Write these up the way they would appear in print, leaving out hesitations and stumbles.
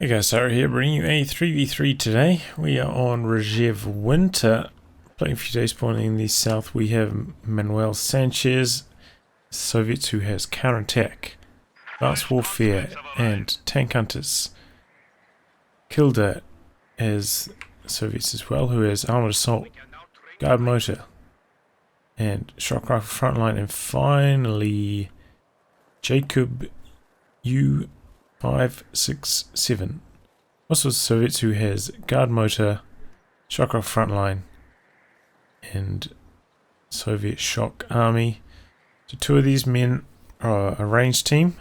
Hey guys, Sarah here, bringing you a 3v3 today. We are on Regev Winter, playing a few days spawning in the south. We have ManuelSanchez, Soviets, who has counterattack, advanced warfare, and tank hunters. Kilder has Soviets as well, who has armored assault, guard motor, and shock rifle frontline, and finally Jacob U567. Also Soviets, who has guard motor, shock rifle frontline, and Soviet shock army. So two of these men are a ranged team,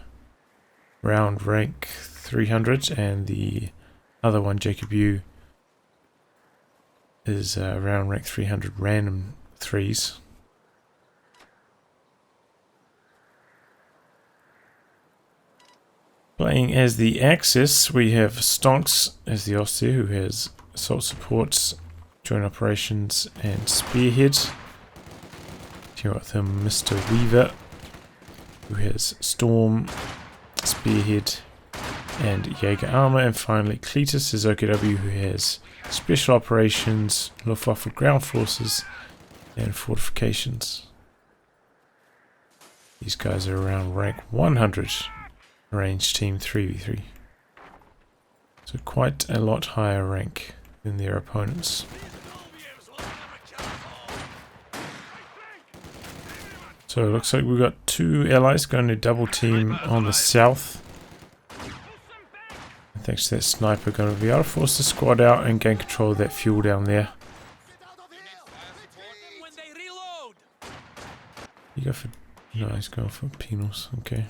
round rank 300, and the other one, Jacob U, is round rank 300 random threes. Playing as the Axis, we have STONKS as the Officer, who has assault supports, joint operations, and spearhead. Here with him, Mr. Weaver, who has storm, spearhead, and Jaeger armor. And finally, Cletus is OKW, who has special operations, Luftwaffe ground forces, and fortifications. These guys are around rank 100. Range team 3v3. So quite a lot higher rank than their opponents. So it looks like we've got two allies going to double team on the south. And thanks to that sniper, going to be able to force the squad out and gain control of that fuel down there. You go for... No, he's going for penals. Okay.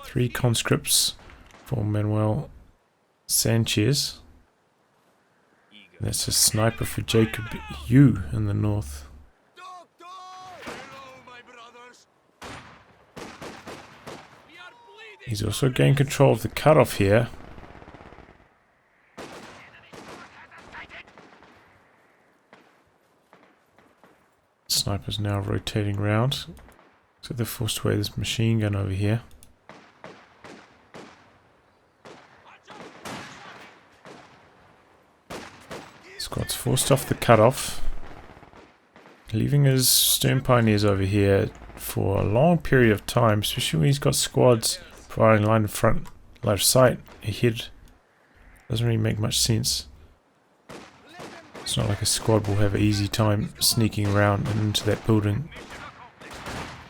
3 conscripts for ManuelSanchez. That's a sniper for Jacob U in the north. He's also gained control of the cutoff here. Sniper's now rotating round. So they've forced away this machine gun over here. Squad's forced off the cutoff, leaving his stern pioneers over here for a long period of time, especially when he's got squads providing line of front, line of sight ahead. Doesn't really make much sense. It's not like a squad will have an easy time sneaking around and into that building.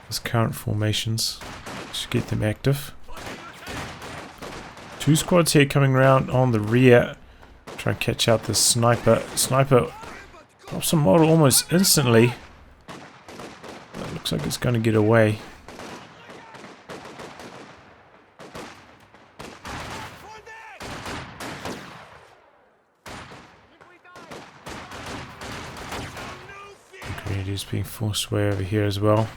His current formations should get them active. 2 squads here coming around on the rear. Try and catch out this sniper. Sniper drops a model almost instantly. It looks like it's going to get away. Grenadier is being forced away over here as well.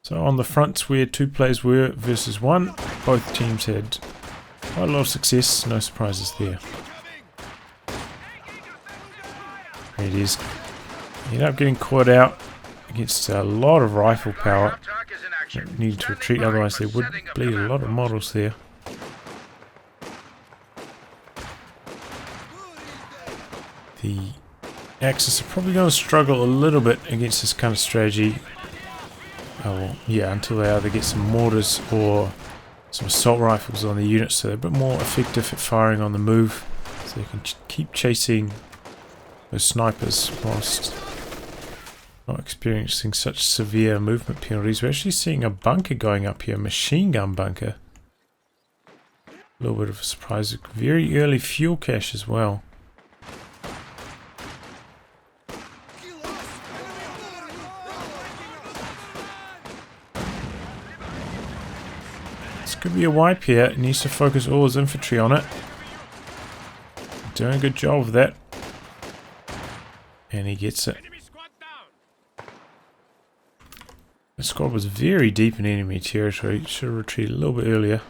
So on the fronts where 2 players were versus 1, both teams had quite a lot of success, no surprises there. There it is. He ended up getting caught out against a lot of rifle power. Needed to retreat, otherwise they would bleed a lot of models there. The Axis are probably going to struggle a little bit against this kind of strategy. Well, yeah, until they either get some mortars or some assault rifles on the unit, so they're a bit more effective at firing on the move, so they can keep chasing those snipers whilst not experiencing such severe movement penalties. We're actually seeing a bunker going up here, a machine gun bunker. A little bit of a surprise. Very early fuel cache as well. Could be a wipe here. He needs to focus all his infantry on it. Doing a good job of that. And he gets it. The squad was very deep in enemy territory. Should have retreated a little bit earlier.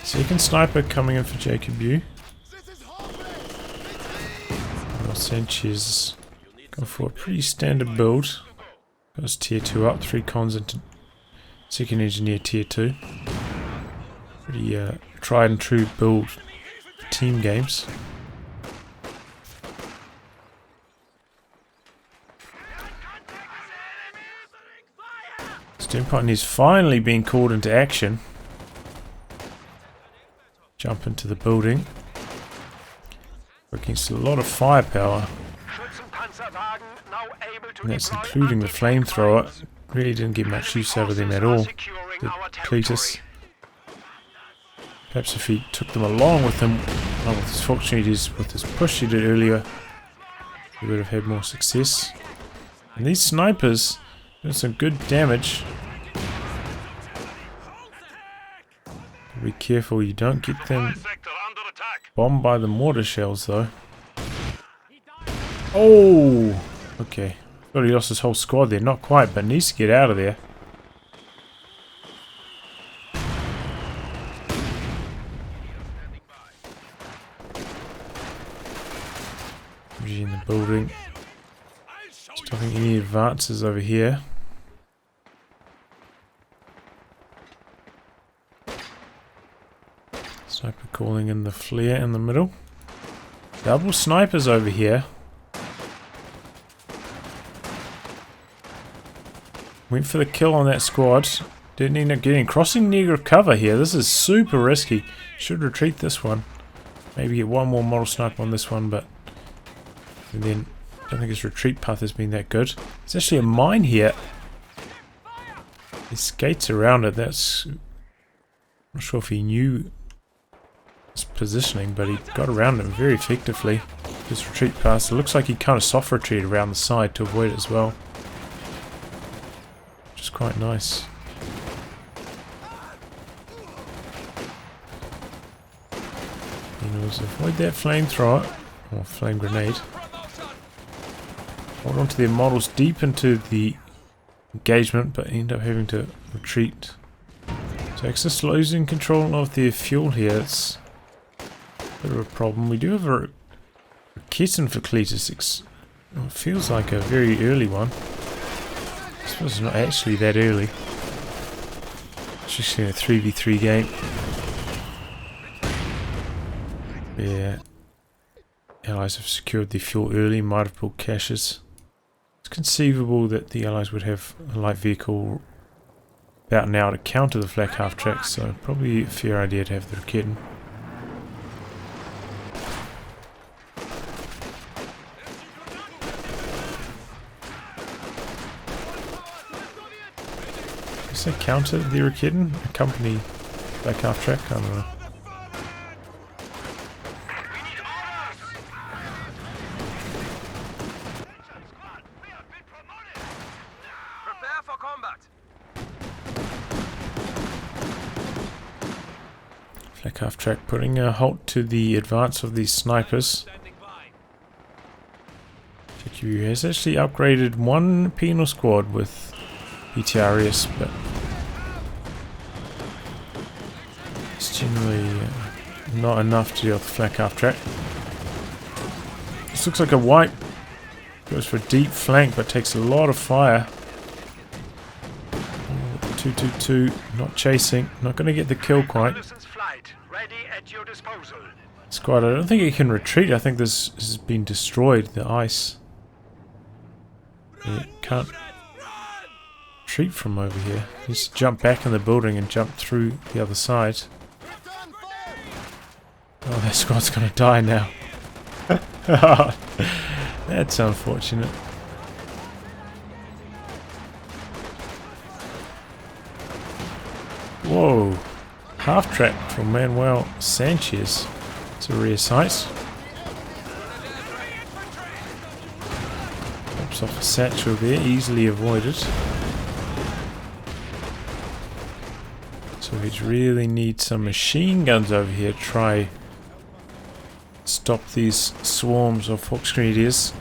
Second sniper coming in for Jacob U. Sanchez going for a pretty standard build. Goes tier 2 up, 3 cons into second engineer tier 2. Pretty tried and true build for team games. Steampioneer's finally being called into action. Jump into the building. Against a lot of firepower. And that's including the flamethrower. Really didn't get much use out of them at all. The Cletus. Perhaps if he took them along with him, along with his Fox-Shooters, with his push he did earlier, he would have had more success. And these snipers doing some good damage. Be careful you don't get them bombed by the mortar shells though. Oh! Okay. Thought he lost his whole squad there. Not quite, but needs to get out of there. In the building. Stopping any advances over here. Sniper calling in the flare in the middle. Double snipers over here. Went for the kill on that squad. Didn't end up getting crossing negative cover here. This is super risky. Should retreat this one. Maybe get one more model sniper on this one, but and then I don't think his retreat path has been that good. There's actually a mine here. He skates around it. That's I'm not sure if he knew his positioning, but he got around it very effectively. His retreat path. It looks like he kind of soft retreated around the side to avoid it as well. Which is quite nice. You know, avoid that flamethrower or flame grenade. Hold on to their models deep into the engagement, but end up having to retreat. So Axis losing control of their fuel here. It's a bit of a problem. We do have a Keaton for Cletus. It feels like a very early one. I suppose it's not actually that early. It's just in a 3v3 game. Yeah. Allies have secured their fuel early, might have pulled caches. It's conceivable that the Allies would have a light vehicle about now to counter the flak half-track, so probably a fair idea to have the Raketen. Does they counter the Raketen? Accompany flak half-track? I don't know. Flak half-track putting a halt to the advance of these snipers. TQ has actually upgraded one penal squad with BTRS, but it's generally not enough to deal with the flak half-track. This looks like a wipe. Goes for a deep flank, but takes a lot of fire. 2-2-2, not chasing, not going to get the kill quite. Squad, I don't think it can retreat. I think this has been destroyed, the ice. It can't retreat from over here. He needs to jump back in the building and jump through the other side. Oh, that squad's going to die now. That's unfortunate. Whoa. Half-track from ManuelSanchez. It's a rare sight. Pops off a satchel there, easily avoided. So we really need some machine guns over here to try stop these swarms of Fox Grenadiers.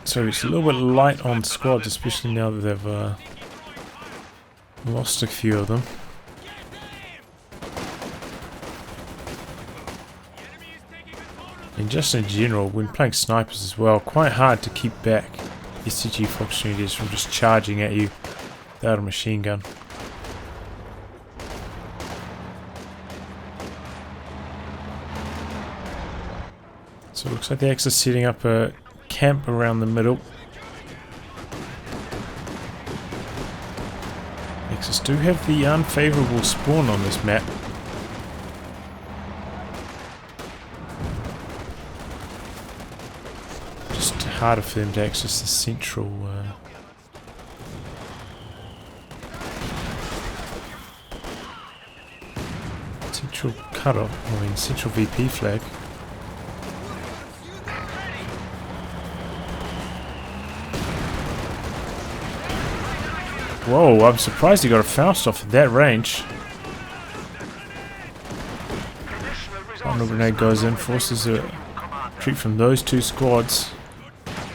So it's a little bit light on squads, especially now that they've lost a few of them. And just in general, when playing snipers as well, quite hard to keep back STG opportunities from just charging at you without a machine gun. So it looks like the Axis is setting up a camp around the middle. Axis do have the unfavourable spawn on this map. Just harder for them to access the central cutoff, central VP flag. Whoa, I'm surprised he got a Faust off at that range. Final grenade goes in, forces a retreat from those two squads.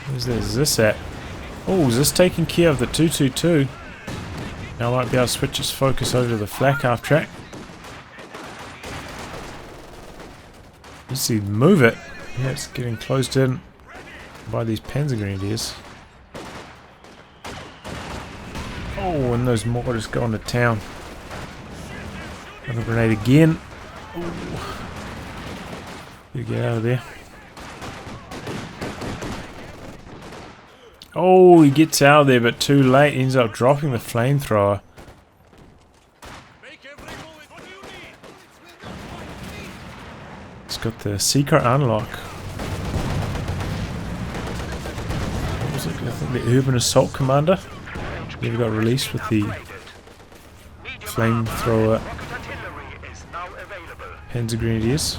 Where's this at? Oh, is this taking care of the 222? Now I might be able to switch its focus over to the flak half track. You see, move it. Yeah, it's getting closed in by these Panzer Grenadiers. Oh, and those mortars go into town. Another grenade again. Ooh. You get out of there. Oh, he gets out of there, but too late. Ends up dropping the flamethrower. It's got the secret unlock. What was it? I think the Urban Assault Commander. Never got released with the flamethrower Panzer Grenadiers.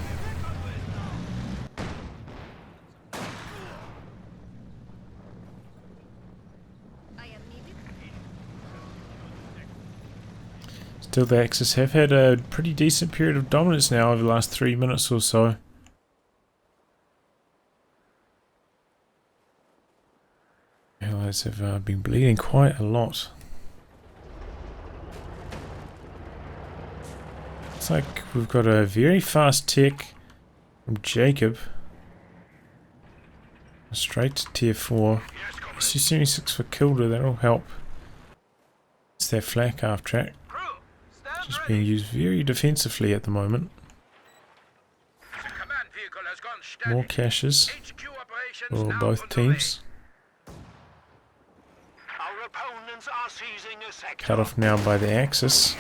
Still, the Axis have had a pretty decent period of dominance now over the last 3 minutes or so. Allies have been bleeding quite a lot. Looks like we've got a very fast tech from Jacob. Straight to tier 4. SU-76 for Kilder, that'll help. It's their flak half track. Just being used very defensively at the moment. More caches for both teams. Cut off now by the Axis.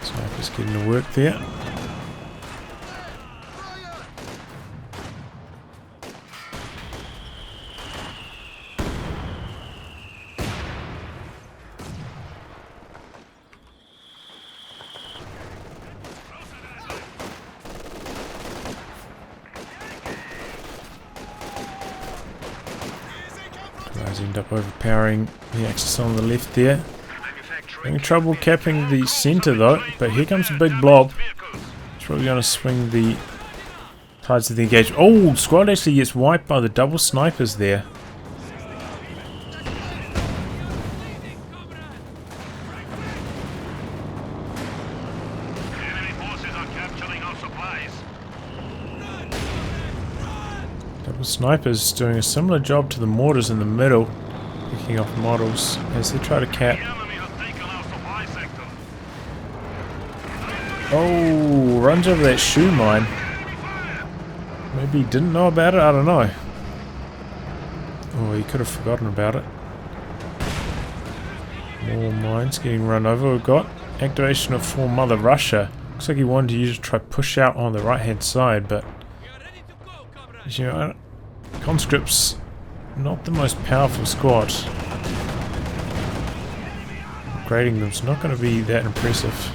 Sniper's getting to work there. End up overpowering the Axis on the left there. Having trouble capping the centre though, but here comes a big blob. It's probably going to swing the tides of the engagement. Oh, squad actually gets wiped by the double snipers there. Snipers doing a similar job to the mortars in the middle, picking off models as they try to cap. Oh, runs over that shoe mine. Maybe he didn't know about it, I don't know. Oh, he could have forgotten about it. More mines getting run over. We've got activation of 4 Mother Russia. Looks like he wanted to use try push out on the right hand side, but you know, Conscript's not the most powerful squad. Upgrading them's not going to be that impressive.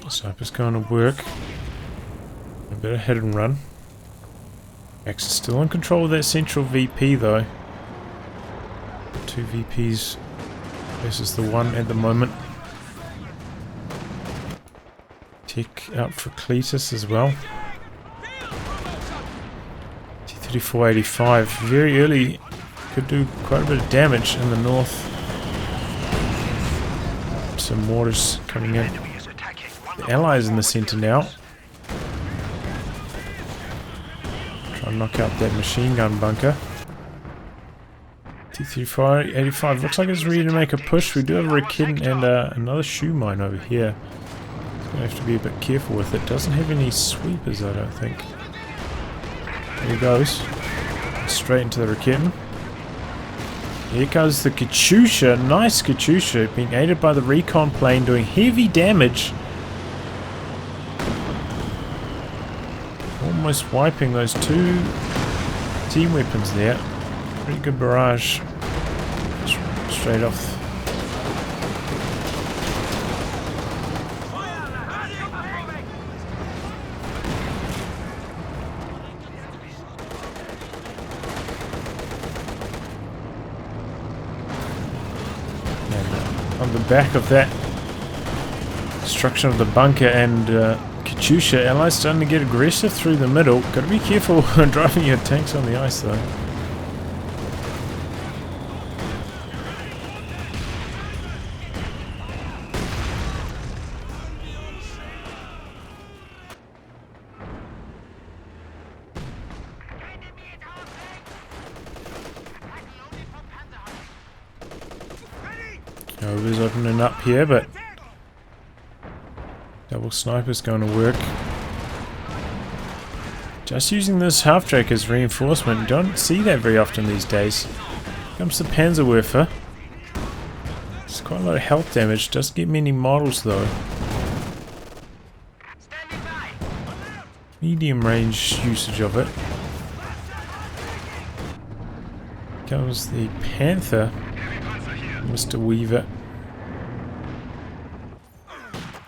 Sniper's going to work. A bit of hit and run. X is still in control of that central VP though. 2 VPs versus the 1 at the moment. Tech out for Cletus as well. T-3485, very early, could do quite a bit of damage in the north. Some mortars coming in. The Allies in the centre now. Try and knock out that machine gun bunker. T-35 looks like it's ready to make a push. We do have a Rakit and another shoe mine over here. Gonna have to be a bit careful with it. Doesn't have any sweepers, I don't think. There he goes. Straight into the Rakit. Here goes the Katyusha. Nice Katyusha. Being aided by the recon plane, doing heavy damage. Almost wiping those 2 team weapons there. Pretty good barrage. Straight off. On the back of that destruction of the bunker and Katyusha, Allies starting to get aggressive through the middle. Gotta be careful driving your tanks on the ice though. Over's opening up here, but double sniper's going to work. Just using this half-track as reinforcement. You don't see that very often these days. Here comes the Panzerwerfer. It's quite a lot of health damage. Doesn't get many models though. Medium range usage of it. Here comes the Panther. Mr. Weaver.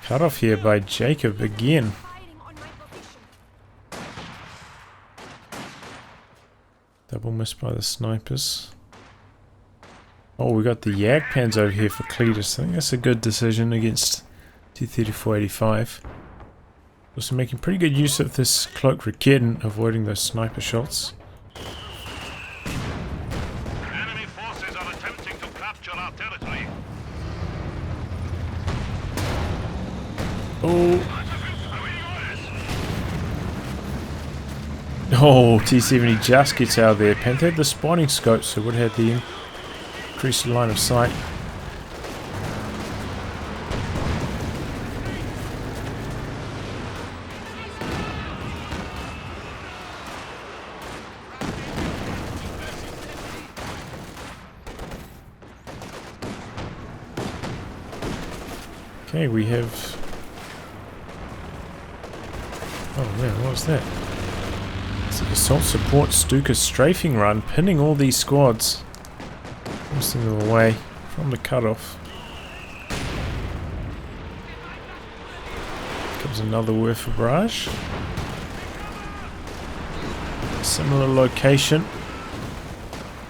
Cut off here by Jacob again. Double miss by the snipers. Oh, we got the Jagdpans over here for Cletus. I think that's a good decision against T-3485. Also making pretty good use of this cloaked Rakit and avoiding those sniper shots. Enemy forces are attempting to capture our territory. Oh, T-70 just gets out of there. Panther had the spotting scope, so would have had the increased line of sight. Okay, we have... Oh man, what was that? It's the assault support Stuka strafing run, pinning all these squads. Forcing them away from the cutoff. Comes another Werfer barrage. Similar location.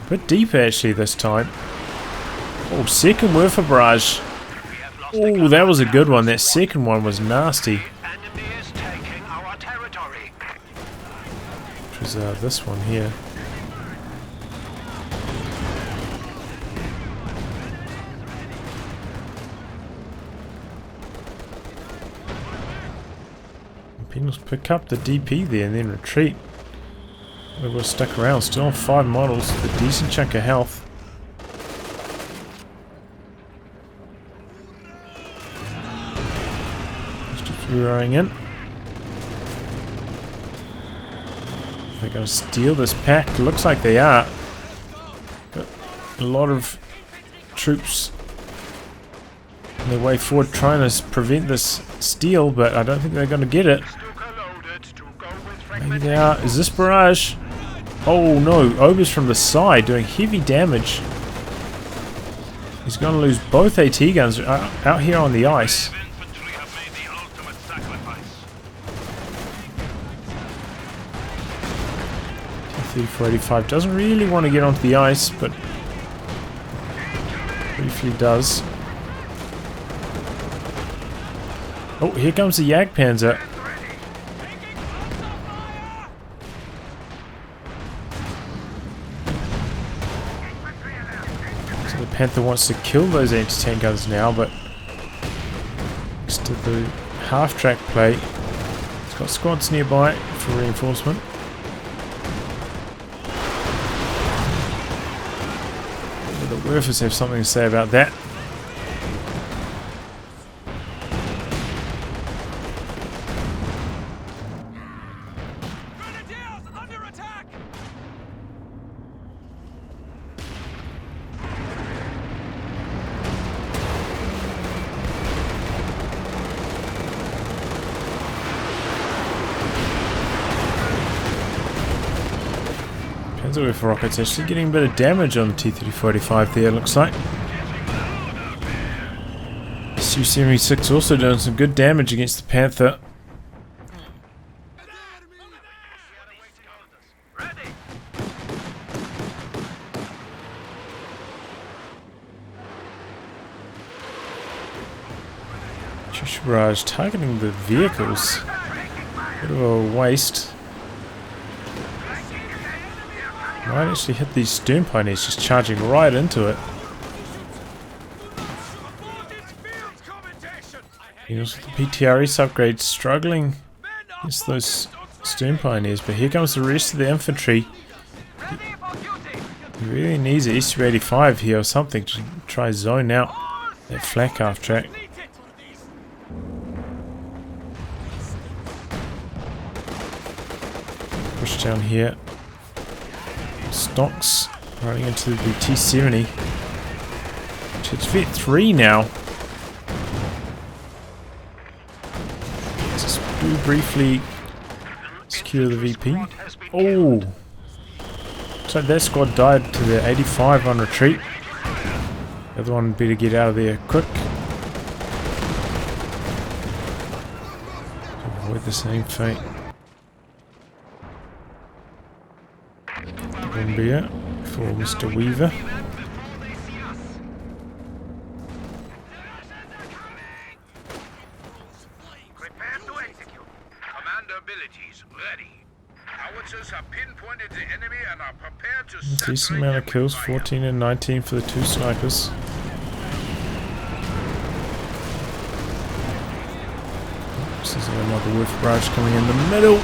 A bit deeper actually this time. Oh, second Werfer barrage. Oh, that was a good one. That second one was nasty. Which was this one here. Penals pick up the DP there and then retreat. They were stuck around, still on 5 models with a decent chunk of health. Rowing in. They're going to steal this pack. Looks like they are. Got a lot of troops on their way forward trying to prevent this steal, but I don't think they're going to get it. Maybe they are. Is this barrage? Oh no, Ober's from the side doing heavy damage. He's going to lose both AT guns out here on the ice. T-3485 doesn't really want to get onto the ice, but briefly does. Oh, here comes the Jagdpanzer. So the Panther wants to kill those anti-tank guns now, but next to the half-track play, it's got squads nearby for reinforcement. The Werfers have something to say about that. With rockets actually getting a bit of damage on the T-3485 there, looks like. Su-76 also doing some good damage against the Panther. Cheshire Barrage targeting the vehicles. Bit of a waste. Might actually hit these stern pioneers, just charging right into it. You know, the PTRS upgrade struggling against those stern pioneers, but here comes the rest of the infantry. He really needs an SU-85 here or something to try zone out that flak half track. Push down here. STONKS running into the T-70. It's Vet 3 now. Let's just do briefly secure the VP. Oh! So that squad died to the 85 on retreat. The other one better get out of there quick. Avoid the same fate. Beer for Mr. Weaver. Prepare to execute. Commander abilities ready. Howitzers have pinpointed the enemy and are prepared to Decent amount of kills, 14 and 19 for the two snipers. This is another Wolf Barrage coming in the middle.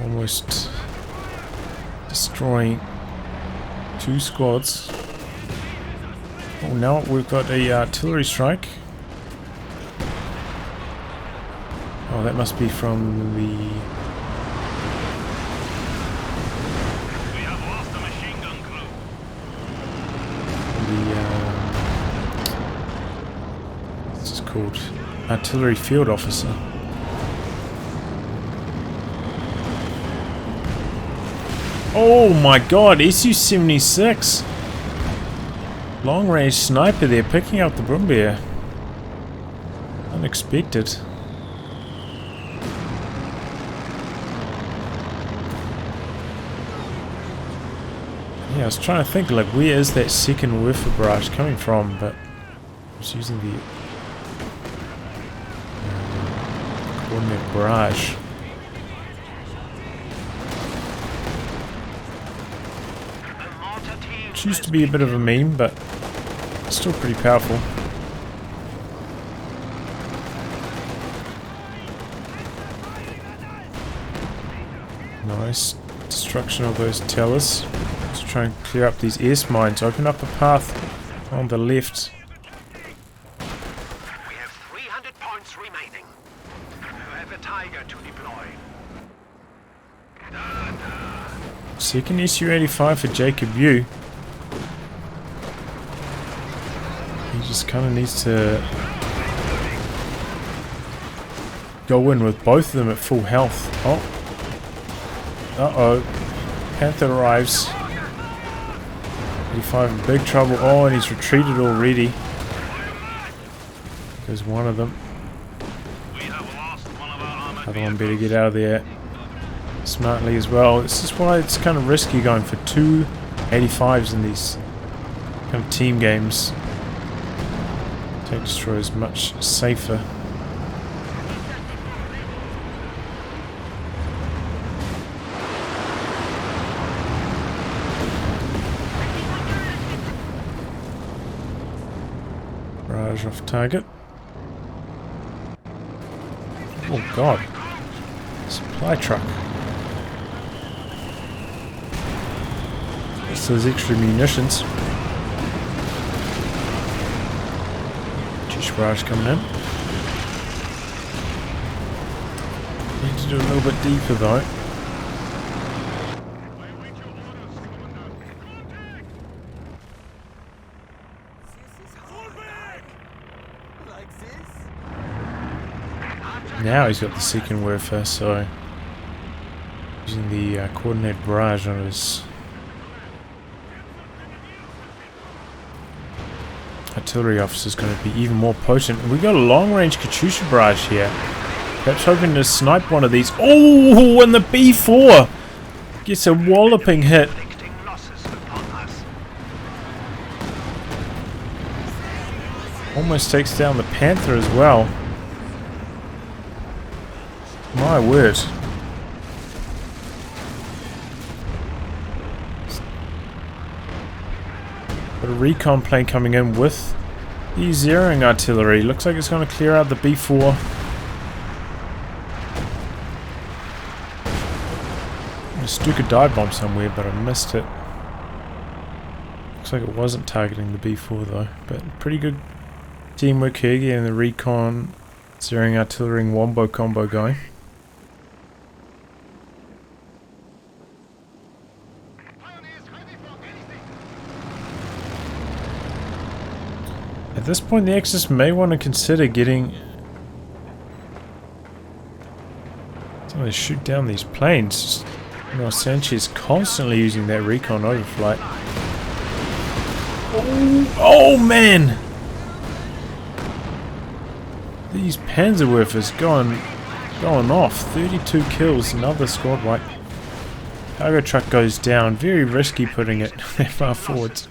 Almost destroying two squads. Oh, now we've got a artillery strike. Oh, that must be from the... We have lost a machine gun crew. This is called artillery field officer. Oh my god, SU-76! Long range sniper there, picking up the Brumbier. Unexpected. Yeah, I was trying to think, like, where is that second Werfer barrage coming from, but I was using the coordinate barrage. Which used to be a bit of a meme, but still pretty powerful. Nice destruction of those tellers. Let's try and clear up these air mines. Open up a path on the left. We have 300 points remaining. We have a Tiger to deploy. Second SU-85 for Jacob Yu. He just kind of needs to go in with both of them at full health. Oh. Uh-oh. Panther arrives. 85 in big trouble. Oh, and he's retreated already. There's one of them. We have lost one of our armored Other one better get out of there. smartly as well. This is why it's kind of risky going for 2 85s in these kind of team games. Tank destroyer is much safer. Barrage off target. Oh god. Supply truck. This is extra munitions. Barrage coming in. Need to do a little bit deeper though. Now he's got the second warfare, so using the coordinated barrage on his artillery officer is going to be even more potent. We got a long-range Katyusha barrage here. Perhaps hoping to snipe one of these. Oh, and the B4 gets a walloping hit. Almost takes down the Panther as well. My word. Got a recon plane coming in with the zeroing artillery. Looks like it's going to clear out the B4. A Stuka dive bomb somewhere, but I missed it. Looks like it wasn't targeting the B4 though. But pretty good teamwork here, getting the recon, zeroing artillery and wombo combo going. At this point, the Axis may want to consider getting somebody to shoot down these planes. ManuelSanchez constantly using that recon overflight. Oh man! These Panzerwerfers going off. 32 kills, another squad wipe. Cargo truck goes down. Very risky putting it that far forwards.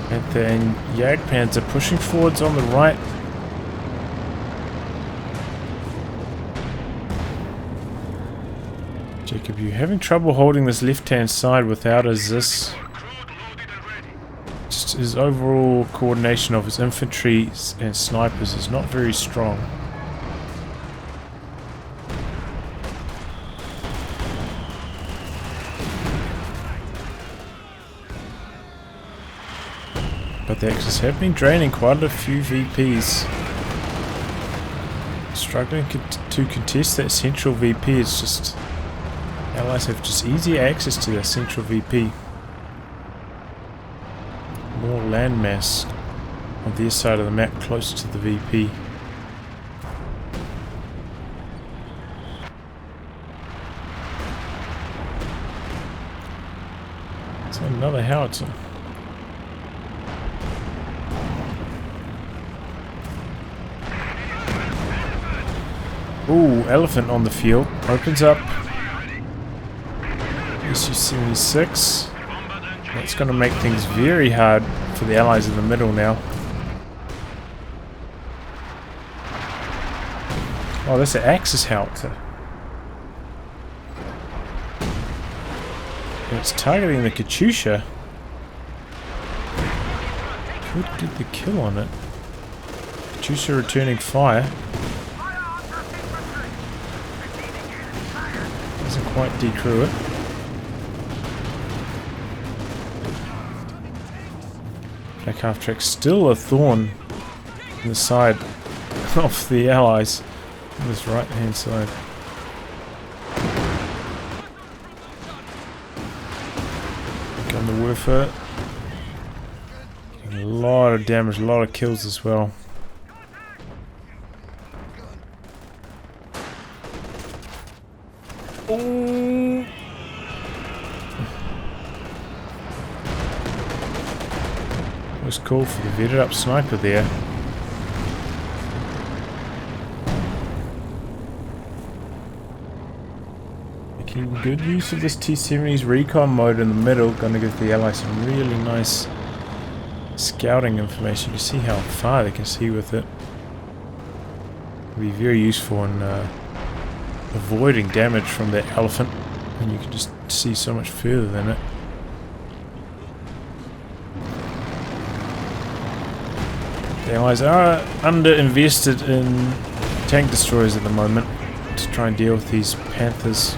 And then Jagdpanzer pushing forwards on the right. Jacob, you having trouble holding this left-hand side without a Zis? Just his overall coordination of his infantry and snipers is not very strong. But the Axis have been draining quite a few VPs. Struggling to contest that central VP. It's just Allies have just easy access to their central VP. More landmass on their side of the map closer to the VP. So another howitzer. Ooh, elephant on the field. Opens up. SU-76. That's going to make things very hard for the Allies in the middle now. Oh, that's an Axis howitzer. And it's targeting the Katyusha. Could get the kill on it. Katyusha returning fire. Doesn't quite decrew it. Black half track still a thorn in the side of the Allies on this right hand side. Gun the Werfer. A lot of damage, a lot of kills as well. Oh! Was cool for the vetted up sniper there. Making good use of this T-70's recon mode in the middle, gonna give the Allies some really nice scouting information. You can see how far they can see with it. It'll be very useful in avoiding damage from that elephant, and you can just see so much further than it. The Allies are under-invested in tank destroyers at the moment to try and deal with these Panthers.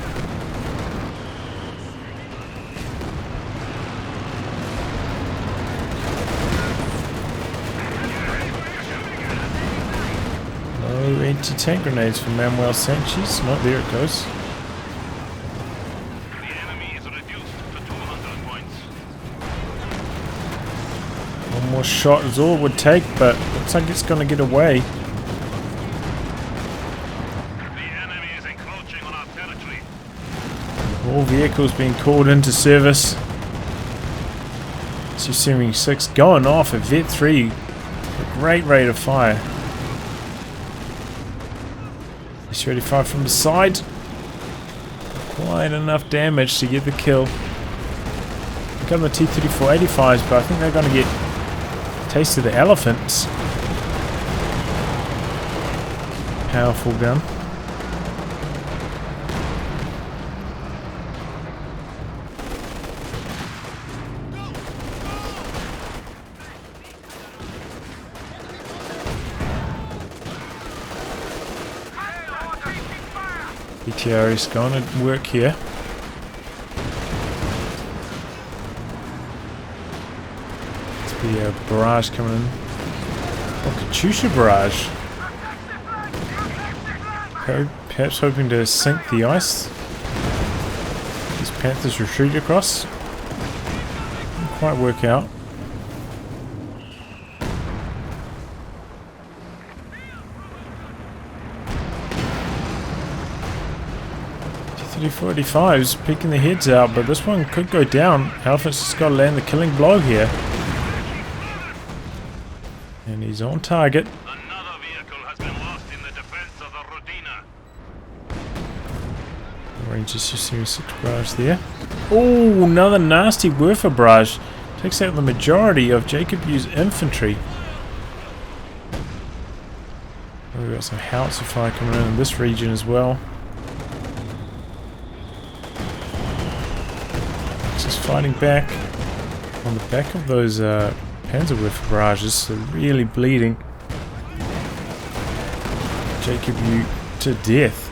No anti-tank grenades from ManuelSanchez. No, there it goes. One more shot is all it would take, but looks like it's going to get away. All vehicles being called into service. Su-76 going off at Vet 3. A great rate of fire. Su-85 from the side. Quite enough damage to get the kill. Got the T-34-85s, but I think they're going to get a taste of the elephants. Powerful gun. BTR is going to work here. It's the barrage coming in. Oh, Katyusha barrage. Perhaps hoping to sink the ice. These Panthers retreat across. Didn't quite work out. T-35's peeking their heads out, but this one could go down. Elephant's just got to land the killing blow here. And he's on target. Another vehicle has been lost in the defense of the Rodina. Rangers Su-76 barrage there. Oh, another nasty Werfer barrage. Takes out the majority of Jacob U's infantry. We've got some howitzer fire coming in this region as well. Just fighting back on the back of those Panzerwerfer barrages, so really bleeding Jacob U to death.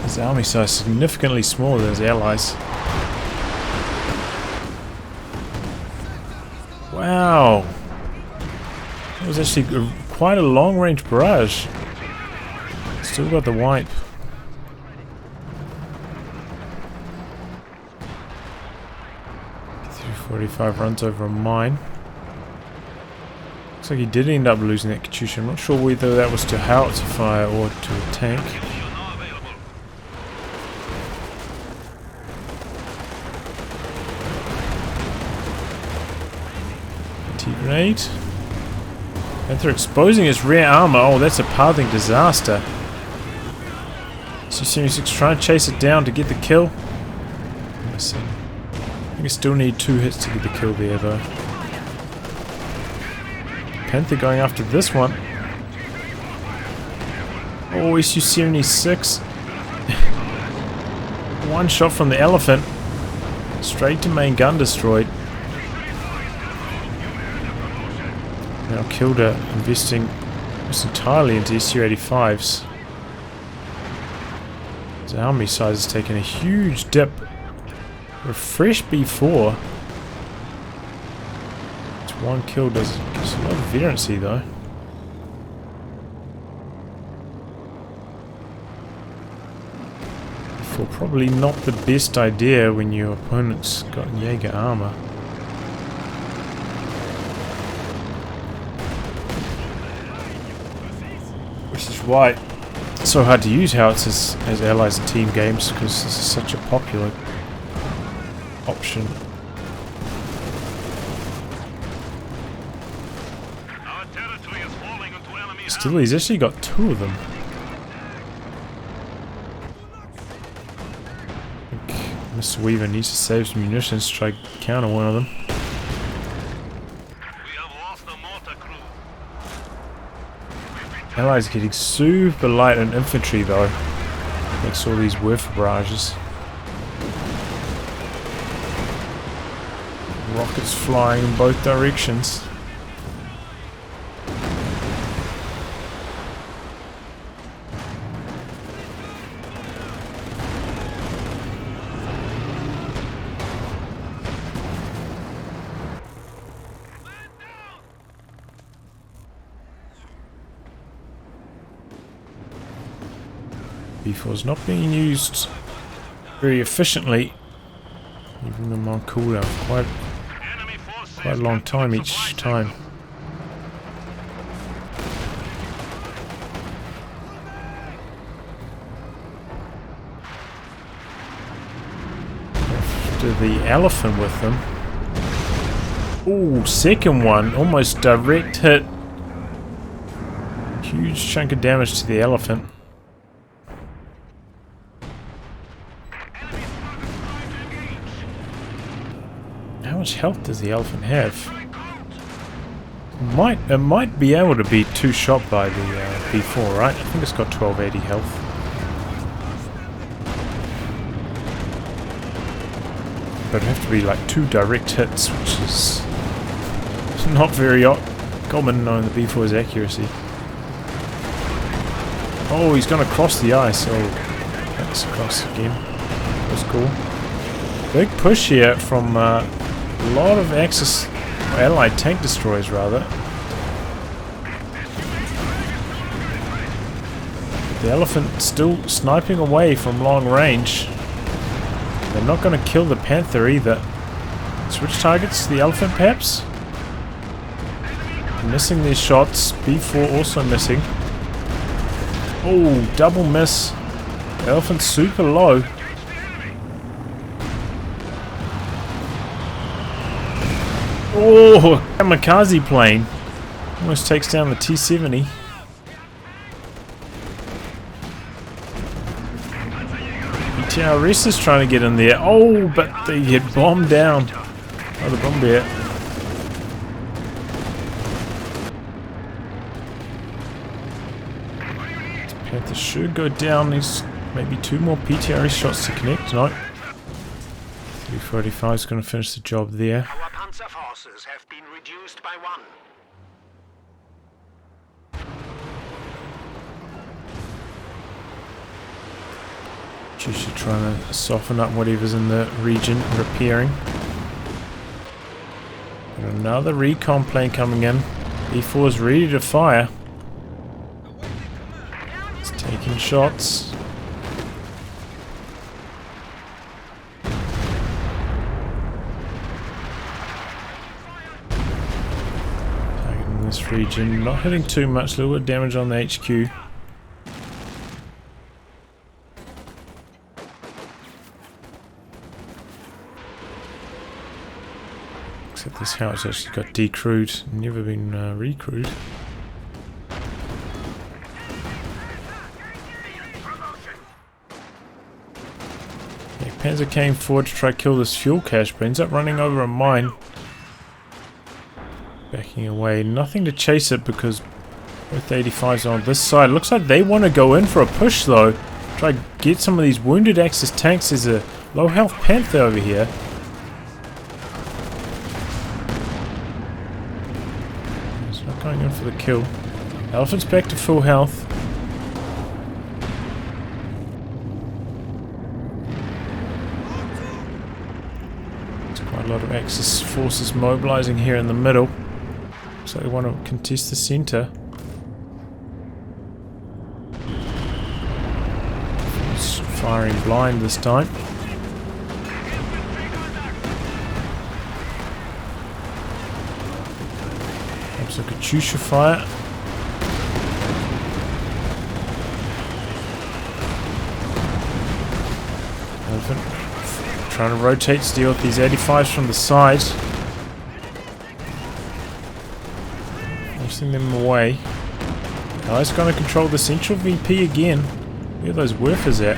His army size significantly smaller than his allies. Wow, that was actually quite a long-range barrage. Still got the wipe. 45 runs over a mine. Looks like he did end up losing that Katyusha. I'm not sure whether that was to howitzer fire or to a tank. T-grenade. Panther exposing his rear armor. Oh, that's a pathing disaster. Su-76 trying to chase it down to get the kill. Missing. I think I still need 2 hits to get the kill there though. Panther going after this one. Oh, Su-76. One shot from the elephant. Straight to main gun destroyed. Now Kilder investing almost entirely into Su-85s. His army size has taken a huge dip. A fresh B4. It's 1 kill does a lot of veterancy though. B4 probably not the best idea when your opponent's got Jaeger armor. Which is why It's so hard to use howitzers as allies in team games because this is such a popular option. Our territory is falling into enemy hands. Still, he's actually got 2 of them. I think Mr. Weaver needs to save some munitions to try to counter one of them. We have lost a mortar crew. Allies getting super light on infantry though. Thanks to all these whiff barrages. Rockets flying in both directions. B4s not being used very efficiently, leaving them on cooldown for quite a long time each time. After the elephant with them. Ooh, second one, almost direct hit. Huge chunk of damage to the elephant. How much health does the elephant have? It might be able to be 2 shot by the B4, right? I think it's got 1280 health. But it'd have to be like 2 direct hits, which is not very common knowing the B4's accuracy. Oh, he's gonna cross the ice. Oh, that's across again. That's cool. Big push here from a lot of Axis, or Allied tank destroyers rather. The elephant still sniping away from long range. They're not going to kill the Panther either. Switch targets, the elephant perhaps? Missing these shots. B4 also missing. Oh, double miss. The elephant's super low. Oh, kamikaze plane. Almost takes down the T-70. BTRS is trying to get in there. Oh, but they get bombed down. Oh, the bomber. Panther should go down. There's maybe 2 more PTRS shots to connect. No. 345 is going to finish the job there. Our Panzer forces have been reduced by 1. Just trying to soften up whatever's in the region, repairing. And another recon plane coming in. B4 is ready to fire. It's taking shots. Targeting this region, not hitting too much, a little bit of damage on the HQ. Except this house actually got decrewed, never been recrewed. Yeah, Panzer came forward to try to kill this fuel cache, but ends up running over a mine. Backing away, nothing to chase it because both 85s are on this side. Looks like they want to go in for a push though. Try to get some of these wounded Axis tanks. There's a low health Panther over here. Going in for the kill. Elephant's back to full health. There's quite a lot of Axis forces mobilizing here in the middle. So they want to contest the center. It's firing blind this time. So Katyusha fire. Elephant trying to rotate to deal with these 85s from the side. Forcing them away. Now he's going to control the central VP again. Where are those workers at?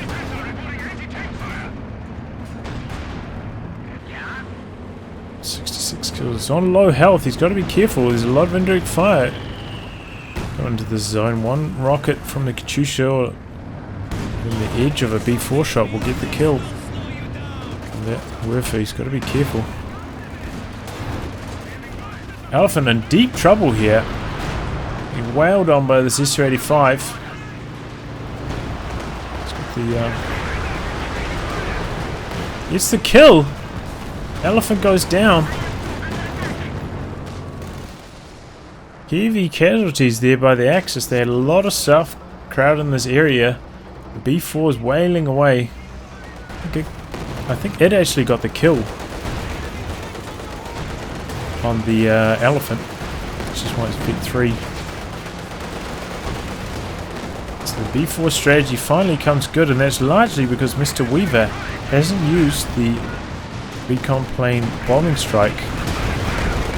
He's on low health. He's got to be careful. There's a lot of indirect fire going into this zone. One rocket from the Katyusha or on the edge of a B4 shot will get the kill. And that Werfer, he's got to be careful. Elephant in deep trouble here. Being wailed on by this SU-85. It's got the it's the kill. Elephant goes down. Heavy casualties there by the Axis. They had a lot of stuff crowded in this area. The B4 is wailing away. I think it actually got the kill on the Elephant. It's just why it's fit 3. So the B4 strategy finally comes good, and that's largely because Mr. Weaver hasn't used the recon plane bombing strike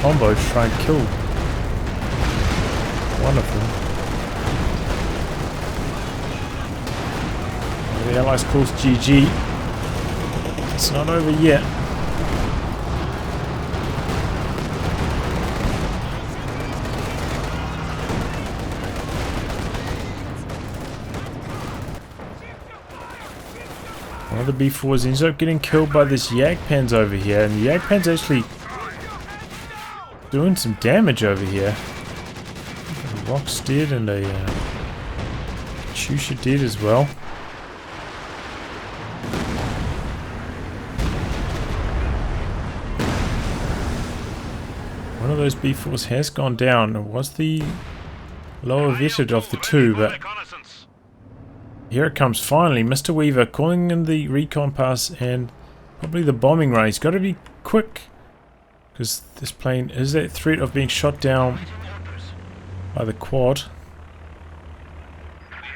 combo to try and kill one of them. The Allies calls GG. It's not over yet. One of the B4s ends up getting killed by this Jagdpanzer over here, and the Jagdpanzer's actually doing some damage over here. Rock's dead and a Katyusha dead as well. One of those B4s has gone down. It was the lower vetted of the two, but here it comes finally. Mr. Weaver calling in the recon pass and probably the bombing run. He's got to be quick because this plane is at threat of being shot down by the quad. The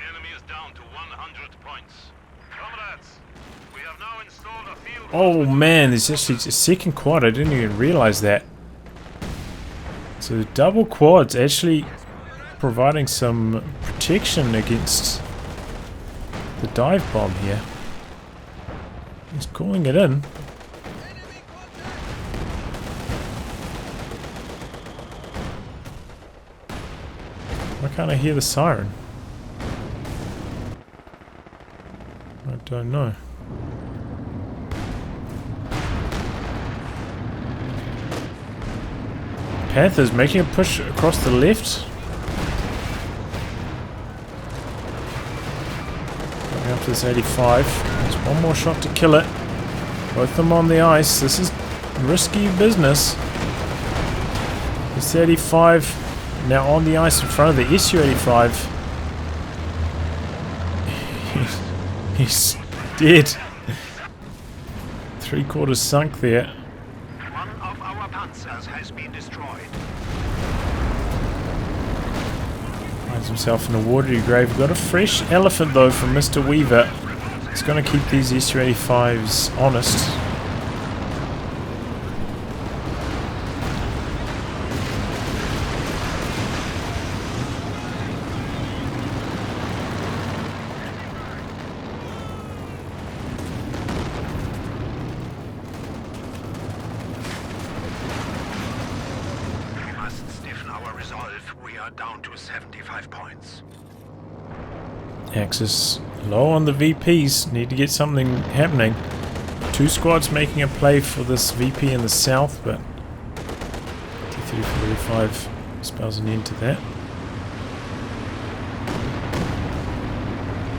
enemy is down to 100 points. Comrades, we have now installed a field. Oh man, there's actually a second quad. I didn't even realize that. So the double quad's actually providing some protection against the dive bomb here. He's calling it in. Why can't I hear the siren? I don't know. Panther's making a push across the left. Going up to this 85. There's one more shot to kill it. Both of them on the ice. This is risky business. This 85 now on the ice in front of the SU-85. He's dead. 3/4 sunk there. One of our panzers has been destroyed. Finds himself in a watery grave. We've got a fresh Elephant though from Mr. Weaver. It's going to keep these SU-85s honest. We are down to 75 points. Axis low on the VPs. Need to get something happening. 2 squads making a play for this VP in the south, but T-35 spells an end to that.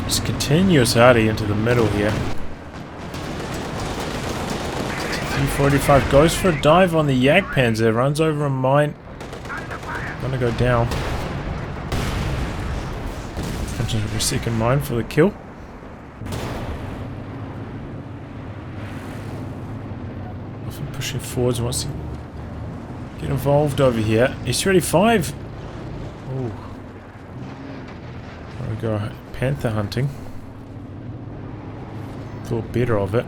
Just continuous arty into the middle here. T-45 goes for a dive on the Jagdpanzer, runs over a mine. Gonna go down. Punching over a second mine for the kill. Often pushing forwards wants to get involved over here. S-35. Ooh. There we go. Panther hunting. Thought better of it.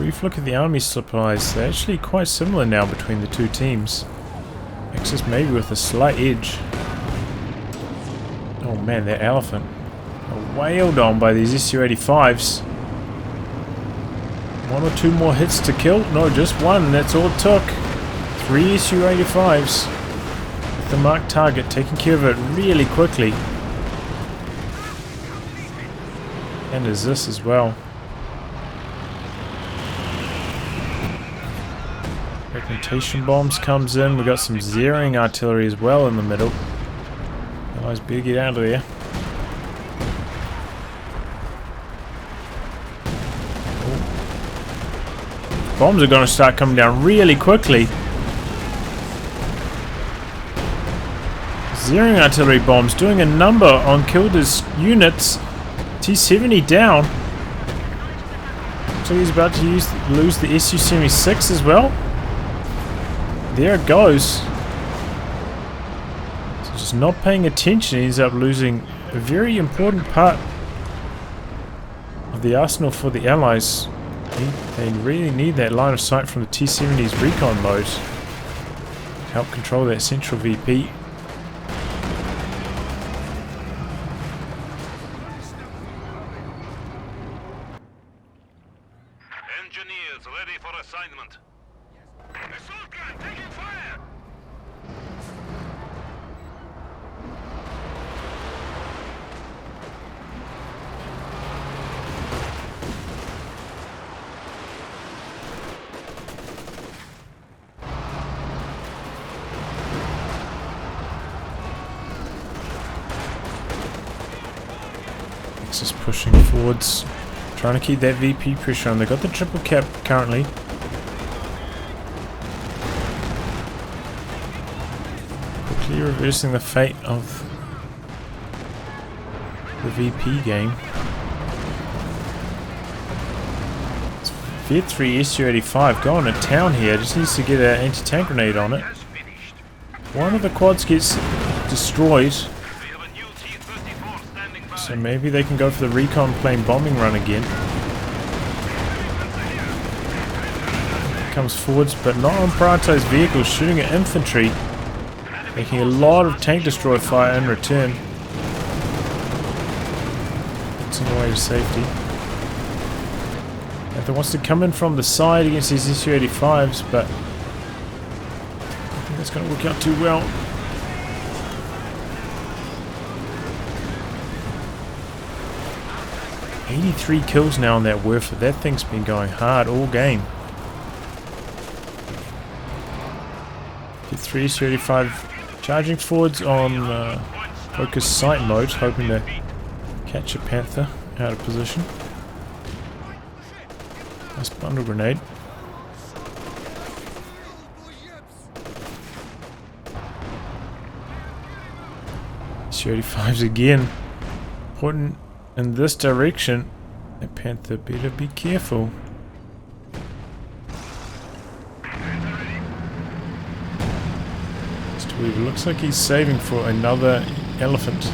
Brief look at the army supplies. They're actually quite similar now between the two teams. Axis maybe with a slight edge. Oh man, that elephant. Wailed on by these SU-85s. One or two more hits to kill? No, just one. That's all it took. 3 SU-85s. With the marked target, taking care of it really quickly. And there's this as well. Fragmentation bombs comes in. We got some zeroing artillery as well in the middle. Allies better get out of there. Bombs are going to start coming down really quickly. Zeroing artillery bombs doing a number on Kilder's units. T-70 down. So he's about to lose the SU-76 as well. There it goes. So just not paying attention, he ends up losing a very important part of the arsenal for the Allies. They really need that line of sight from the T-70's recon mode to help control that central VP. Engineers ready for assignment. Assault gun taking fire! Just pushing forwards, trying to keep that VP pressure on. They got the triple cap currently. Quickly reversing the fate of the VP game. Tier 3 SU-85 going to town here. Just needs to get an anti-tank grenade on it. One of the quads gets destroyed. So maybe they can go for the recon plane bombing run again. Comes forwards, but not on prioritized vehicles, shooting at infantry. Making a lot of tank destroyer fire in return. It's on the way to safety. Panther wants to come in from the side against these SU-85s, but I think that's going to work out too well. $83 kills now on that Werfer. That thing's been going hard all game. Get 3 SU-85 charging forwards on focus sight mode, hoping to catch a Panther out of position. Nice bundle grenade. SU-85s again. Pointing in this direction. That Panther better be careful. It looks like he's saving for another elephant.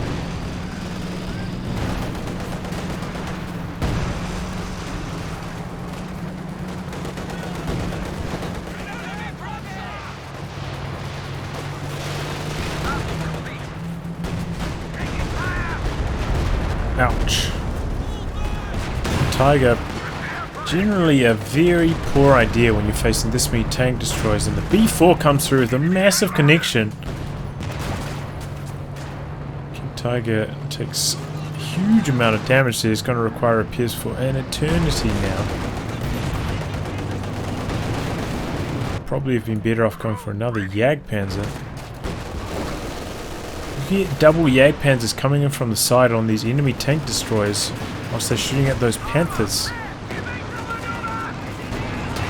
Ouch. Tiger, generally a very poor idea when you're facing this many tank destroyers, and the B4 comes through with a massive connection. King Tiger takes a huge amount of damage there. It's going to require repairs for an eternity now. Probably have been better off going for another Jagdpanzer. You get double Jagdpanzers coming in from the side on these enemy tank destroyers whilst they're shooting at those Panthers.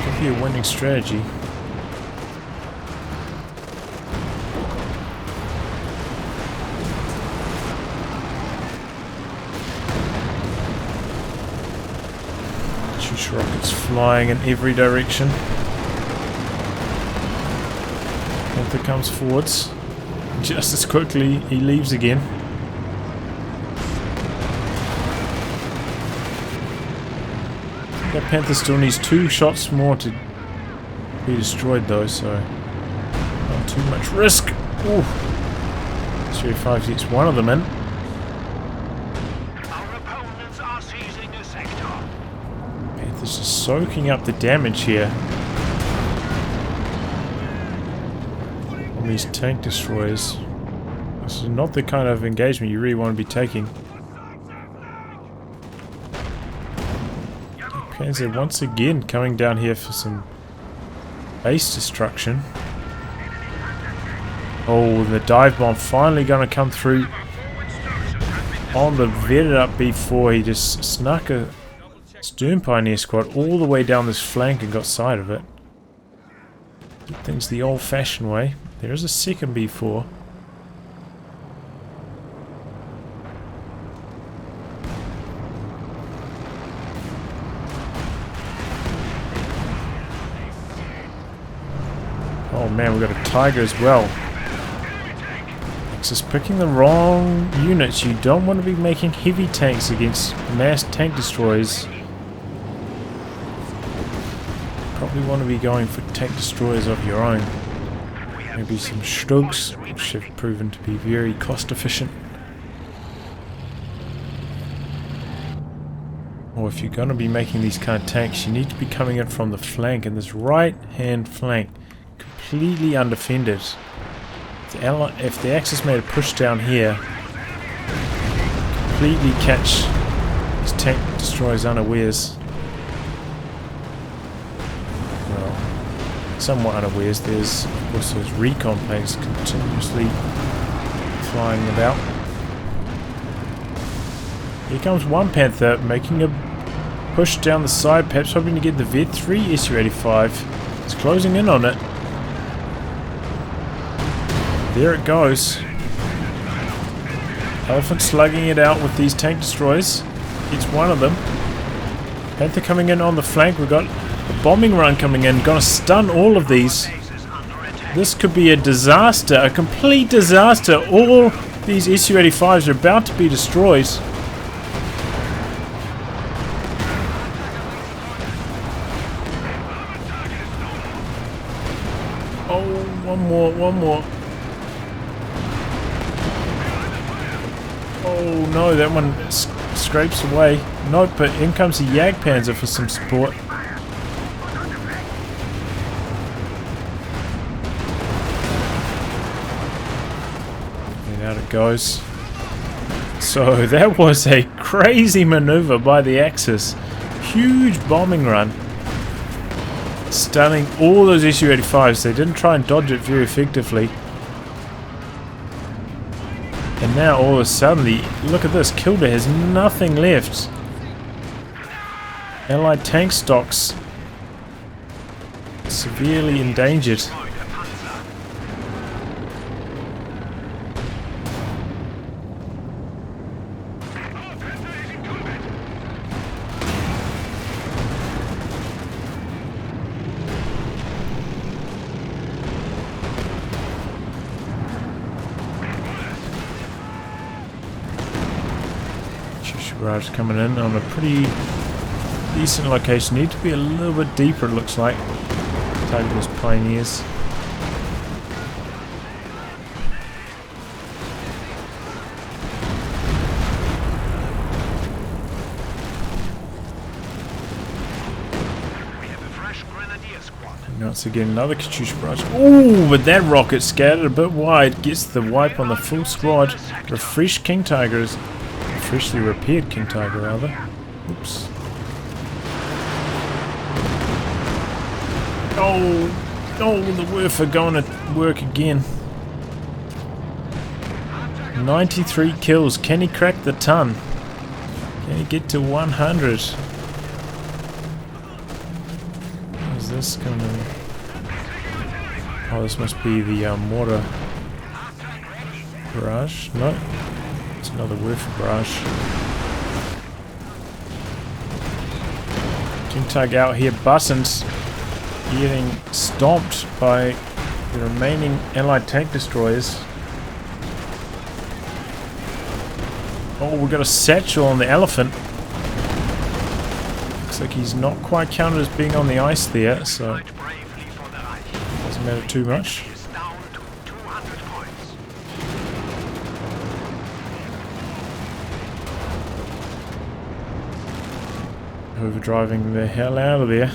Could be a winning strategy. Shoots rockets flying in every direction. Panther comes forwards. Just as quickly, he leaves again. That Panther still needs 2 shots more to be destroyed though, so not too much risk. Ooh. 3-5 gets one of them in. Our opponents are seizing a sector. Panther's just soaking up the damage here on these tank destroyers. This is not the kind of engagement you really want to be taking. Panzer once again coming down here for some base destruction. Oh, the dive bomb finally going to come through on the vetted up B4. He just snuck a Stern Pioneer squad all the way down this flank and got sight of it. Did things the old-fashioned way. There is a second B4. Oh man, we've got a Tiger as well. It's just picking the wrong units. You don't want to be making heavy tanks against mass tank destroyers. Probably want to be going for tank destroyers of your own. Maybe some Stugs, which have proven to be very cost efficient. Or if you're going to be making these kind of tanks, you need to be coming in from the flank, and this right hand flank completely undefended. If the Axis made a push down here, completely catch these tank destroyers unawares. Well, somewhat unawares. There's of course those recon planes continuously flying about. Here comes one Panther making a push down the side, perhaps hoping to get the V3 Su-85. It's closing in on it. There it goes. Elephant slugging it out with these tank destroyers. It's one of them. Panther coming in on the flank. We've got a bombing run coming in. Gonna stun all of these. This could be a disaster. A complete disaster. All these Su-85s are about to be destroyed. Oh, one more. Oh no, that one scrapes away. Nope, but in comes the Jagdpanzer for some support. And out it goes. So that was a crazy maneuver by the Axis. Huge bombing run. Stunning all those Su-85s. They didn't try and dodge it very effectively. And now all of a sudden, look at this, Kilder has nothing left. Allied tank stocks severely endangered. Barrage coming in on a pretty decent location. Need to be a little bit deeper, it looks like. Target those Pioneers. We have a fresh grenadier squad. And once again, another Katyusha barrage. Ooh, but that rocket scattered a bit wide. Gets the wipe on the full squad. Refreshed King Tigers. Freshly repaired King Tiger, rather. Oops. Oh, the Werfer going to work again. 93 kills. Can he crack the ton? Can he get to 100? What is this going to... Oh, this must be the mortar barrage. No. It's another Werfer barrage. King Tug out here, Bussins getting stomped by the remaining Allied tank destroyers. Oh, we've got a satchel on the Elephant. Looks like he's not quite counted as being on the ice there, so doesn't matter too much. Overdriving the hell out of there.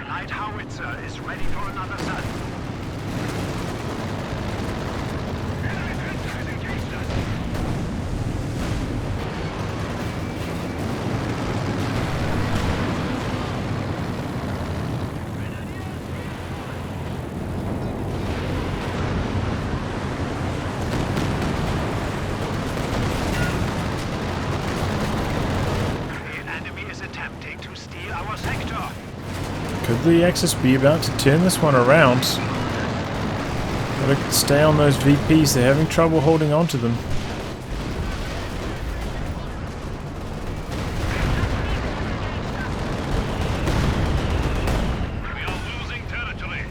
Light howitzer is ready for another sun. Could the Axis be about to turn this one around? Gotta stay on those VPs, they're having trouble holding on to them. We are losing territory.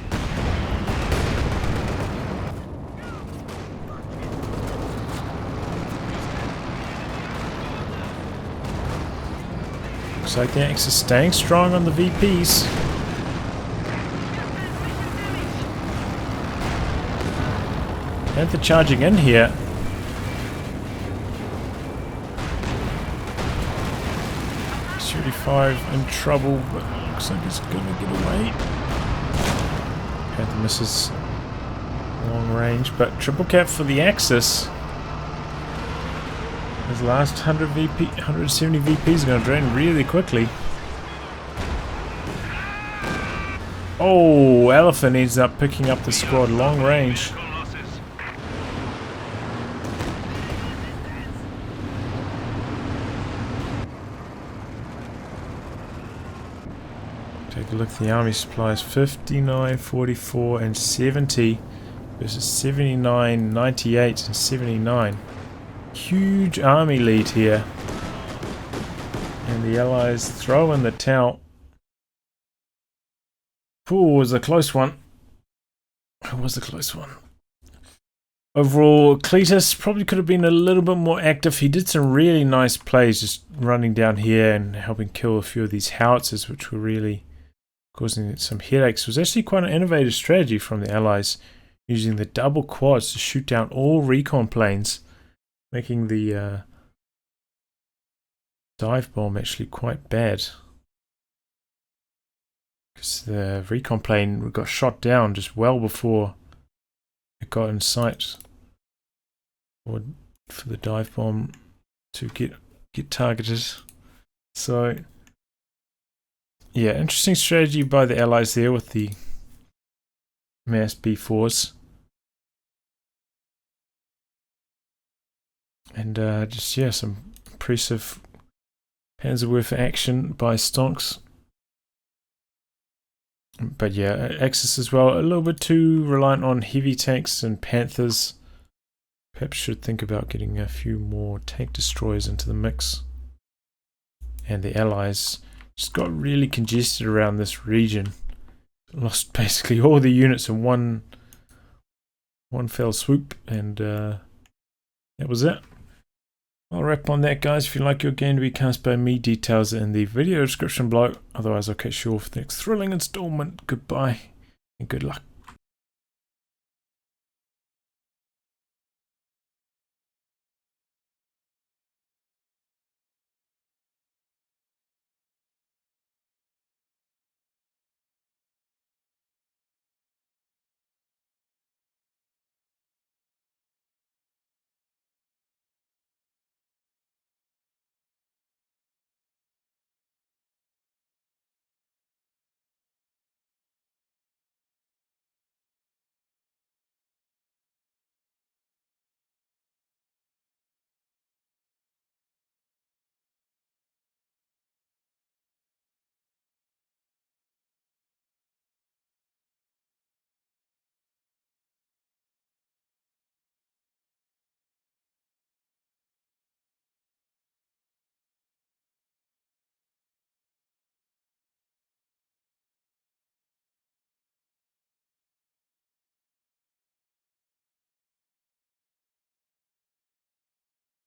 Looks like the Axis staying strong on the VPs. Panther charging in here. 35 in trouble, but looks like it's gonna get away. Panther misses long range, but triple cap for the Axis. His last 170 VPs are gonna drain really quickly. Oh, Elephant ends up picking up the squad long range. Take a look at the army supplies. 59, 44 and 70 versus 79, 98 and 79. Huge army lead here. And the Allies throw in the towel. Ooh, it was a close one. It was a close one. Overall, Cletus probably could have been a little bit more active. He did some really nice plays just running down here and helping kill a few of these howitzers, which were really causing some headaches. It was actually quite an innovative strategy from the Allies, using the double quads to shoot down all recon planes, making the dive bomb actually quite bad. Because the recon plane got shot down just well before it got in sight for the dive bomb to get targeted. So yeah, interesting strategy by the Allies there with the mass B4s. And just, yeah, some impressive Panzerwerfer action by STONKS. But yeah, Axis as well, a little bit too reliant on heavy tanks and Panthers. Perhaps should think about getting a few more tank destroyers into the mix. And the Allies just got really congested around this region. Lost basically all the units in one fell swoop, and that was it. I'll wrap on that, guys. If you like your game to be cast by me, details are in the video description below. Otherwise, I'll catch you all for the next thrilling installment. Goodbye and good luck.